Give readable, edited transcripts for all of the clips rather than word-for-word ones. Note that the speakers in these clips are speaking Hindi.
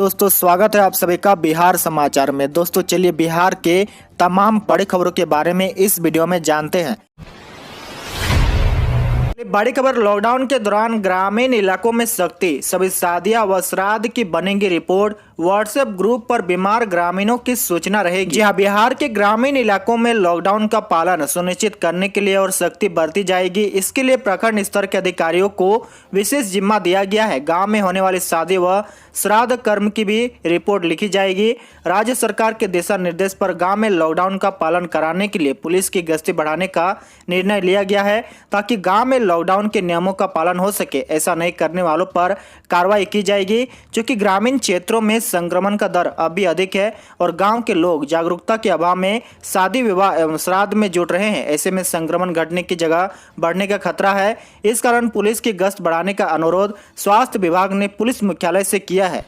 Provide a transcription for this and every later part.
दोस्तों स्वागत है आप सभी का बिहार समाचार में। दोस्तों चलिए बिहार के तमाम बड़ी खबरों के बारे में इस वीडियो में जानते हैं। बड़ी खबर, लॉकडाउन के दौरान ग्रामीण इलाकों में सख्ती, सभी शादियां व श्राद्ध की बनेंगी रिपोर्ट। व्हाट्सएप ग्रुप पर बीमार ग्रामीणों की सूचना रहेगी। जी हां, बिहार के ग्रामीण इलाकों में लॉकडाउन का पालन सुनिश्चित करने के लिए और सख्ती बरती जाएगी। इसके लिए प्रखंड स्तर के अधिकारियों को विशेष जिम्मा दिया गया है। गाँव में होने वाली शादी व श्राद्ध कर्म की भी रिपोर्ट लिखी जाएगी। राज्य सरकार के दिशा निर्देश पर गाँव में लॉकडाउन का पालन कराने के लिए पुलिस की गश्ती बढ़ाने का निर्णय लिया गया है, ताकि गाँव में लॉकडाउन के नियमों का पालन हो सके। ऐसा नहीं करने वालों पर कार्रवाई की जाएगी। क्योंकि ग्रामीण क्षेत्रों में संक्रमण का दर अभी अधिक है और गांव के लोग जागरूकता के अभाव में शादी विवाह एवं श्राद्ध में जुट रहे हैं। ऐसे में संक्रमण घटने की जगह बढ़ने का खतरा है। इस कारण पुलिस की गश्त बढ़ाने का अनुरोध स्वास्थ्य विभाग ने पुलिस मुख्यालय से किया है।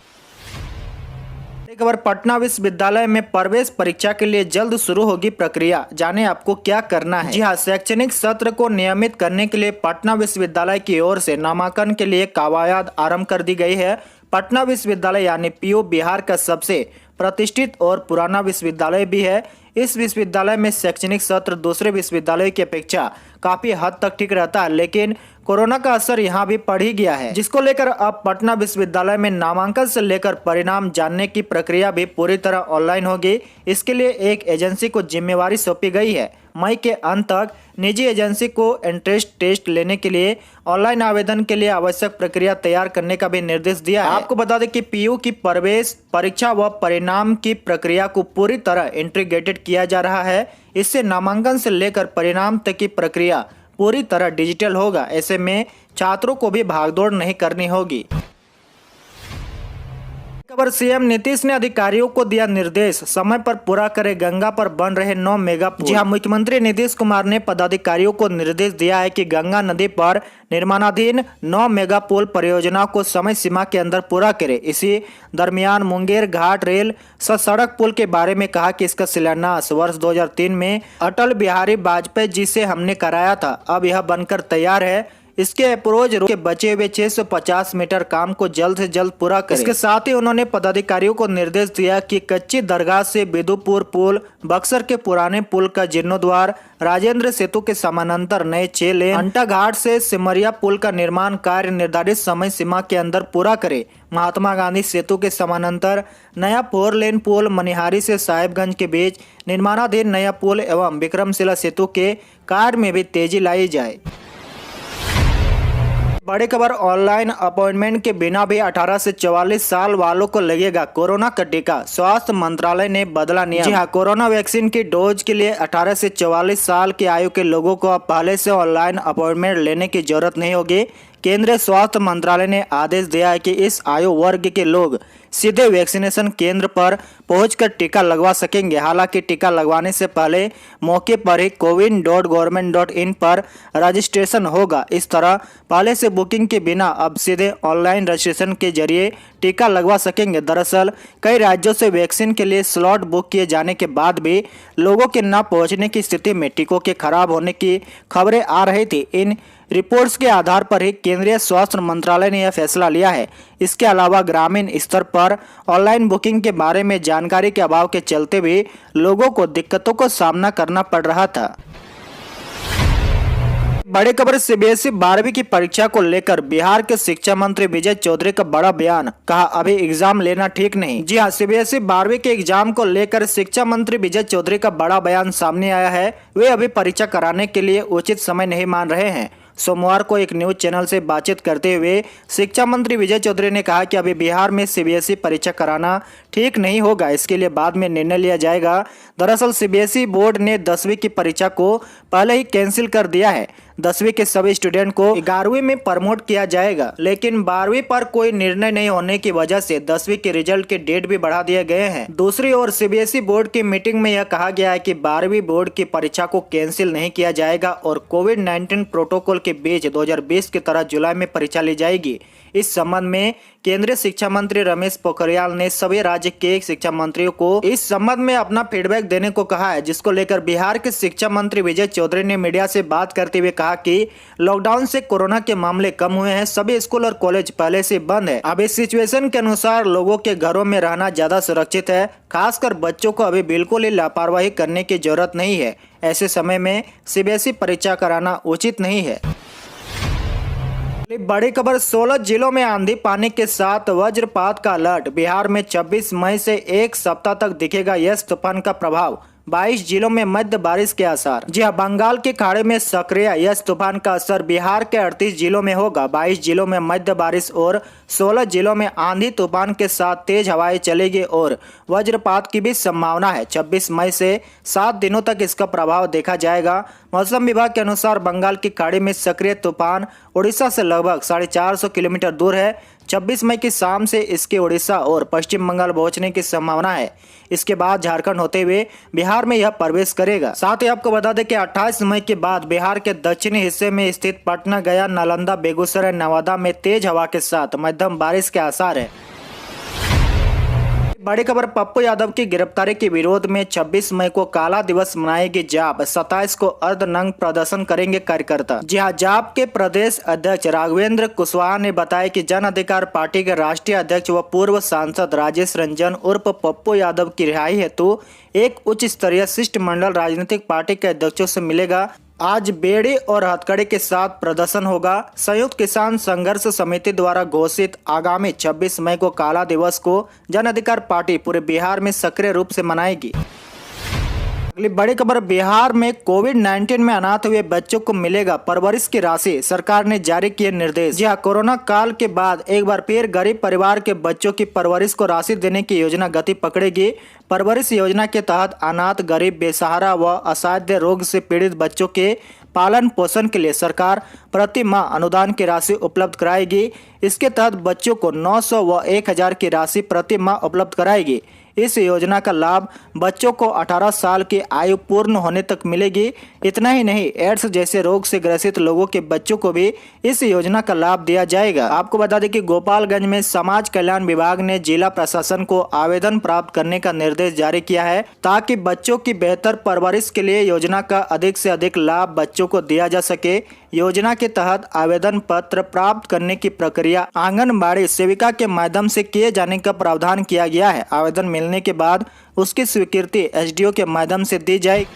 खबर, पटना विश्वविद्यालय में प्रवेश परीक्षा के लिए जल्द शुरू होगी प्रक्रिया, जाने आपको क्या करना है। जी हां, शैक्षणिक सत्र को नियमित करने के लिए पटना विश्वविद्यालय की ओर से नामांकन के लिए कवायद आरंभ कर दी गई है। पटना विश्वविद्यालय यानी पीयू बिहार का सबसे प्रतिष्ठित और पुराना विश्वविद्यालय भी है। इस विश्वविद्यालय में शैक्षणिक सत्र दूसरे विश्वविद्यालय की अपेक्षा काफी हद तक ठीक रहता है, लेकिन कोरोना का असर यहाँ भी पड़ ही गया है, जिसको लेकर अब पटना विश्वविद्यालय में नामांकन से लेकर परिणाम जानने की प्रक्रिया भी पूरी तरह ऑनलाइन होगी। इसके लिए एक एजेंसी को जिम्मेवारी सौंपी गई है। मई के अंत तक निजी एजेंसी को एंट्रेंस टेस्ट लेने के लिए ऑनलाइन आवेदन के लिए आवश्यक प्रक्रिया तैयार करने का भी निर्देश दिया है। आपको बता दें कि पीयू की प्रवेश परीक्षा व परिणाम की प्रक्रिया को पूरी तरह इंटीग्रेटेड किया जा रहा है। इससे नामांकन से लेकर परिणाम तक की प्रक्रिया पूरी तरह डिजिटल होगा। ऐसे में छात्रों को भी भागदौड़ नहीं करनी होगी। खबर, सीएम नीतीश ने अधिकारियों को दिया निर्देश, समय पर पूरा करे गंगा पर बन रहे 9 मेगा पुल। जी हां, मुख्यमंत्री नीतीश कुमार ने पदाधिकारियों को निर्देश दिया है कि गंगा नदी पर निर्माणाधीन 9 मेगा पुल परियोजना को समय सीमा के अंदर पूरा करे। इसी दरमियान मुंगेर घाट रेल सड़क पुल के बारे में कहा कि इसका शिलान्यास वर्ष 2003 में अटल बिहारी वाजपेयी जी से हमने कराया था। अब यह बनकर तैयार है। इसके अप्रोच रोड के बचे हुए 650 मीटर काम को जल्द से जल्द पूरा करें। इसके साथ ही उन्होंने पदाधिकारियों को निर्देश दिया कि कच्ची दरगाह से बिदुपुर पुल, बक्सर के पुराने पुल का जीर्णोद्वार, राजेंद्र सेतु के समानांतर नए 6 लेन, अंटा घाट से सिमरिया पुल का निर्माण कार्य निर्धारित समय सीमा के अंदर पूरा करे। महात्मा गांधी सेतु के समानांतर नया 4 लेन पुल, मनिहारी से साहेबगंज के बीच निर्माणाधीन नया पुल एवं विक्रमशिला सेतु के कार्य में भी तेजी लाई जाए। बड़ी खबर, ऑनलाइन अपॉइंटमेंट के बिना भी 18 से 44 साल वालों को लगेगा कोरोना का टीका। स्वास्थ्य मंत्रालय ने बदला नियम। जी हां, कोरोना वैक्सीन की डोज के लिए 18 से 44 साल की आयु के लोगों को अब पहले से ऑनलाइन अपॉइंटमेंट लेने की जरूरत नहीं होगी। केंद्रीय स्वास्थ्य मंत्रालय ने आदेश दिया है कि इस आयु वर्ग के लोग सीधे वैक्सीनेशन केंद्र पर पहुंचकर टीका लगवा सकेंगे। हालांकि टीका लगवाने से पहले मौके पर ही cowin.government.in पर रजिस्ट्रेशन होगा। इस तरह पहले से बुकिंग के बिना अब सीधे ऑनलाइन रजिस्ट्रेशन के जरिए टीका लगवा सकेंगे। दरअसल कई राज्यों से वैक्सीन के लिए स्लॉट बुक किए जाने के बाद भी लोगों के न पहुंचने की स्थिति में टीकों के खराब होने की खबरें आ रही थी। इन रिपोर्ट्स के आधार पर ही केंद्रीय स्वास्थ्य मंत्रालय ने यह फैसला लिया है। इसके अलावा ग्रामीण स्तर पर ऑनलाइन बुकिंग के बारे में जानकारी के अभाव के चलते भी लोगों को दिक्कतों का सामना करना पड़ रहा था। बड़ी खबर, सीबीएसई 12वीं की परीक्षा को लेकर बिहार के शिक्षा मंत्री विजय चौधरी का बड़ा बयान, कहा अभी एग्जाम लेना ठीक नहीं। जी हां, सीबीएसई 12वीं के एग्जाम को लेकर शिक्षा मंत्री विजय चौधरी का बड़ा बयान सामने आया है। वे अभी परीक्षा कराने के लिए उचित समय नहीं मान रहे हैं। सोमवार को एक न्यूज चैनल से बातचीत करते हुए शिक्षा मंत्री विजय चौधरी ने कहा कि अभी बिहार में सीबीएसई परीक्षा कराना ठीक नहीं होगा, इसके लिए बाद में निर्णय लिया जाएगा। दरअसल सीबीएसई बोर्ड ने 10वीं की परीक्षा को पहले ही कैंसिल कर दिया है। 10वीं के सभी स्टूडेंट को 11वीं में प्रमोट किया जाएगा, लेकिन 12वीं पर कोई निर्णय नहीं होने की वजह से 10वीं के रिजल्ट के डेट भी बढ़ा दिए गए हैं। दूसरी ओर सीबीएसई बोर्ड की मीटिंग में यह कहा गया है कि 12वीं बोर्ड की परीक्षा को कैंसिल नहीं किया जाएगा और कोविड-19 प्रोटोकॉल के बीच 2020 की तरह जुलाई में परीक्षा ली जाएगी। इस संबंध में केंद्रीय शिक्षा मंत्री रमेश पोखरियाल ने सभी राज्य के शिक्षा मंत्रियों को इस संबंध में अपना फीडबैक देने को कहा है, जिसको लेकर बिहार के शिक्षा मंत्री विजय चौधरी ने मीडिया से बात करते हुए कहा कि लॉकडाउन से कोरोना के मामले कम हुए हैं, सभी स्कूल और कॉलेज पहले से बंद है। अब इस सिचुएशन के अनुसार लोगों के घरों में रहना ज्यादा सुरक्षित है, खासकर बच्चों को अभी बिल्कुल ही लापरवाही करने की जरूरत नहीं है। ऐसे समय में सीबीएसई परीक्षा कराना उचित नहीं है। बड़ी खबर, 16 जिलों में आंधी पानी के साथ वज्रपात का अलर्ट। बिहार में 26 मई से एक सप्ताह तक दिखेगा यस तूफान का प्रभाव। 22 जिलों में मध्य बारिश के आसार। जी हां, बंगाल के खाड़ी में सक्रिय यस तूफान का असर बिहार के 38 जिलों में होगा। 22 जिलों में मध्य बारिश और 16 जिलों में आंधी तूफान के साथ तेज हवाएं चलेगी और वज्रपात की भी संभावना है। 26 मई से 7 दिनों तक इसका प्रभाव देखा जाएगा। मौसम विभाग के अनुसार बंगाल की खाड़ी में सक्रिय तूफान उड़ीसा से लगभग 450 किलोमीटर दूर है। 26 मई की शाम से इसके उड़ीसा और पश्चिम बंगाल पहुंचने की संभावना है। इसके बाद झारखंड होते हुए बिहार में यह प्रवेश करेगा। साथ ही आपको बता दें कि 28 मई के बाद बिहार के दक्षिणी हिस्से में स्थित पटना, गया, नालंदा, बेगूसराय, नवादा में तेज हवा के साथ मध्यम बारिश के आसार है। बड़ी खबर, पप्पू यादव की गिरफ्तारी के विरोध में 26 मई को काला दिवस मनाएगी जाप। 27 को अर्धनग्न प्रदर्शन करेंगे कार्यकर्ता। जी हां, जाप के प्रदेश अध्यक्ष राघवेंद्र कुशवाहा ने बताया कि जन अधिकार पार्टी के राष्ट्रीय अध्यक्ष व पूर्व सांसद राजेश रंजन उर्फ पप्पू यादव की रिहाई हेतु एक उच्च स्तरीय शिष्टमंडल राजनीतिक पार्टी के अध्यक्षों से मिलेगा। आज बेड़ी और हथकड़ी के साथ प्रदर्शन होगा। संयुक्त किसान संघर्ष समिति द्वारा घोषित आगामी 26 मई को काला दिवस को जन अधिकार पार्टी पूरे बिहार में सक्रिय रूप से मनाएगी। अगली बड़ी खबर, बिहार में कोविड-19 में अनाथ हुए बच्चों को मिलेगा परवरिश की राशि। सरकार ने जारी किए निर्देश। जी हां, कोरोना काल के बाद एक बार फिर गरीब परिवार के बच्चों की परवरिश को राशि देने की योजना गति पकड़ेगी। परवरिश योजना के तहत अनाथ, गरीब, बेसहारा व असाध्य रोग से पीड़ित बच्चों के पालन पोषण के लिए सरकार प्रति माह अनुदान की राशि उपलब्ध कराएगी। इसके तहत बच्चों को 900 व 1000 की राशि प्रति माह उपलब्ध कराएगी। इस योजना का लाभ बच्चों को 18 साल की आयु पूर्ण होने तक मिलेगी। इतना ही नहीं, एड्स जैसे रोग से ग्रसित लोगों के बच्चों को भी इस योजना का लाभ दिया जाएगा। आपको बता दें कि गोपालगंज में समाज कल्याण विभाग ने जिला प्रशासन को आवेदन प्राप्त करने का निर्देश जारी किया है, ताकि बच्चों की बेहतर परवरिश के लिए योजना का अधिक से अधिक लाभ बच्चों को दिया जा सके। योजना के तहत आवेदन पत्र प्राप्त करने की प्रक्रिया आंगनबाड़ी सेविका के माध्यम से किए जाने का प्रावधान किया गया है। आवेदन मिलने के बाद उसकी स्वीकृति एसडीओ के माध्यम से दी जाएगी।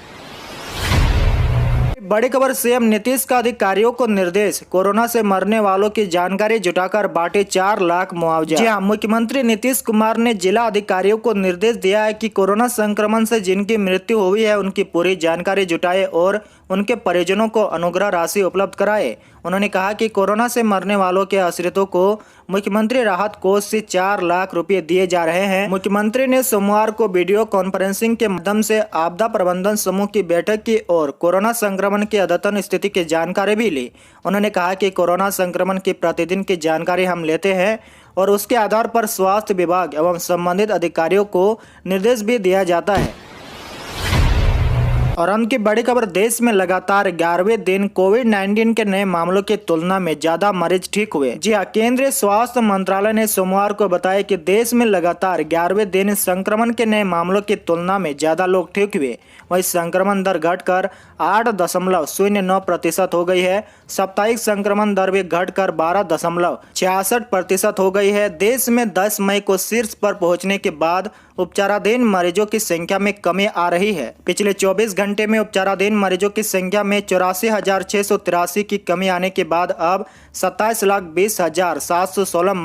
बड़ी खबर, सीएम नीतीश का अधिकारियों को निर्देश। कोरोना से मरने वालों की जानकारी जुटाकर बांटे 4 लाख मुआवजा। जी हां, मुख्यमंत्री नीतीश कुमार ने जिला अधिकारियों को निर्देश दिया है कि कोरोना संक्रमण से जिनकी मृत्यु हुई है उनकी पूरी जानकारी जुटाए और उनके परिजनों को अनुग्रह राशि उपलब्ध कराए। उन्होंने कहा कि कोरोना से मरने वालों के आश्रितों को मुख्यमंत्री राहत कोष से 4 लाख रुपए दिए जा रहे हैं। मुख्यमंत्री ने सोमवार को वीडियो कॉन्फ्रेंसिंग के माध्यम से आपदा प्रबंधन समूह की बैठक की और कोरोना संक्रमण की अद्यतन स्थिति की जानकारी भी ली। उन्होंने कहा कि कोरोना संक्रमण की प्रतिदिन की जानकारी हम लेते हैं और उसके आधार पर स्वास्थ्य विभाग एवं संबंधित अधिकारियों को निर्देश भी दिया जाता है। और अंत की बड़ी खबर, देश में लगातार 11वें दिन कोविड-19 के नए मामलों की तुलना में ज्यादा मरीज ठीक हुए। जी हां, केंद्रीय स्वास्थ्य मंत्रालय ने सोमवार को बताया कि देश में लगातार 11वें दिन संक्रमण के नए मामलों की तुलना में ज्यादा लोग ठीक हुए। वहीं संक्रमण दर घटकर 8.09% हो गई है। साप्ताहिक संक्रमण दर भी घटकर 12.66% हो गई है। देश में 10 मई को शीर्ष पर पहुंचने के बाद उपचाराधीन मरीजों की संख्या में कमी आ रही है। पिछले 24 घंटे में उपचाराधीन मरीजों की संख्या में 84,683 की कमी आने के बाद अब 27,20,716 मरीज